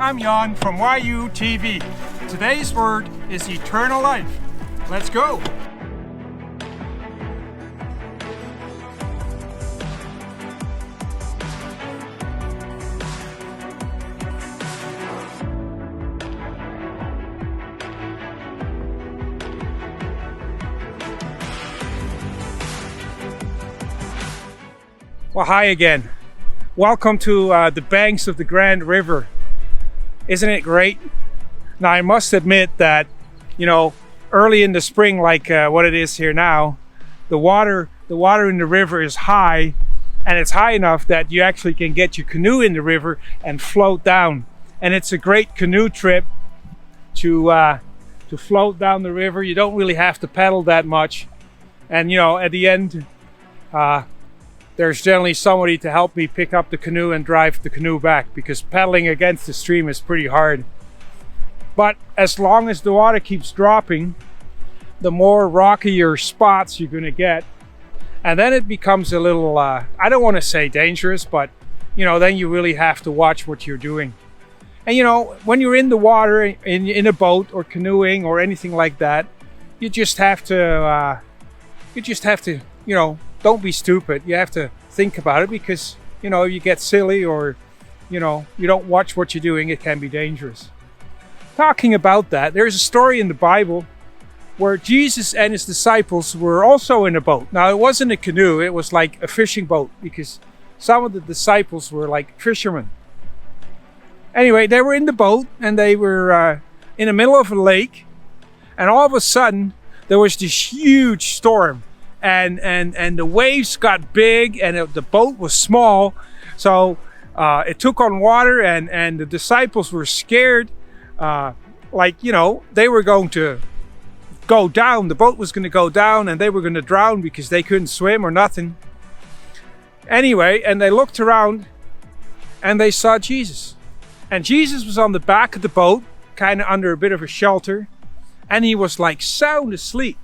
I'm Jan from YU TV. Today's word is eternal life. Let's go! Well, hi again. Welcome to the banks of the Grand River. Isn't it great? Now, I must admit that, early in the spring, like what it is here now, the water in the river is high, and it's high enough that you actually can get your canoe in the river and float down. And it's a great canoe trip to float down the river. You don't really have to paddle that much. And, at the end, there's generally somebody to help me pick up the canoe and drive the canoe back, because paddling against the stream is pretty hard. But as long as the water keeps dropping, the more rockier spots you're going to get. And then it becomes a little, I don't want to say dangerous, but, then you really have to watch what you're doing. And, when you're in the water, in a boat or canoeing or anything like that, you just have to, don't be stupid. You have to think about it, because, you get silly or, you don't watch what you're doing, it can be dangerous. Talking about that, there's a story in the Bible where Jesus and his disciples were also in a boat. Now, it wasn't a canoe, it was like a fishing boat, because some of the disciples were like fishermen. Anyway, they were in the boat and they were in the middle of a lake, and all of a sudden there was this huge storm. And the waves got big, and the boat was small, so it took on water, and the disciples were scared, they were going to go down. The boat was going to go down, and they were going to drown because they couldn't swim or nothing. Anyway, and they looked around, and they saw Jesus. And Jesus was on the back of the boat, kind of under a bit of a shelter, and he was like sound asleep.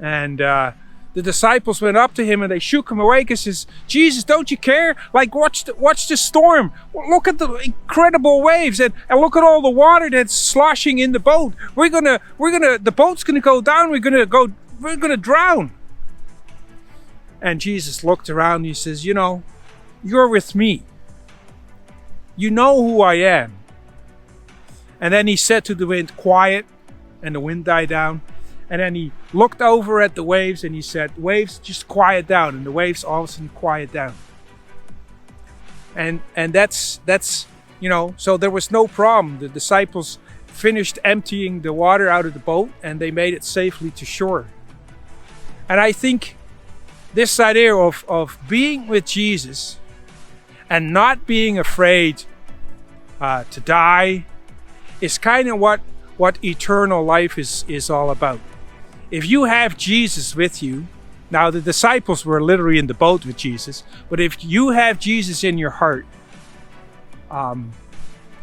And the disciples went up to him and they shook him awake and says, "Jesus, don't you care? Like, watch the storm. Look at the incredible waves, and look at all the water that's sloshing in the boat. The boat's gonna go down. We're gonna drown." And Jesus looked around and he says, "You're with me. You know who I am." And then he said to the wind, "Quiet," and the wind died down. And then he looked over at the waves and he said, "Waves, just quiet down." And the waves all of a sudden quiet down. And that's so there was no problem. The disciples finished emptying the water out of the boat and they made it safely to shore. And I think this idea of being with Jesus and not being afraid to die is kind of what eternal life is all about. If you have Jesus with you, now the disciples were literally in the boat with Jesus, but if you have Jesus in your heart,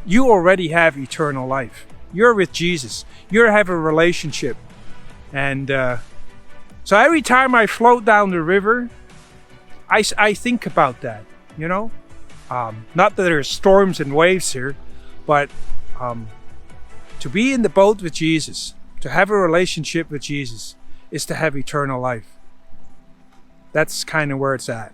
you already have eternal life. You're with Jesus. You have a relationship. And so every time I float down the river, I think about that, Not that there's storms and waves here, but to be in the boat with Jesus, to have a relationship with Jesus, is to have eternal life. That's kind of where it's at.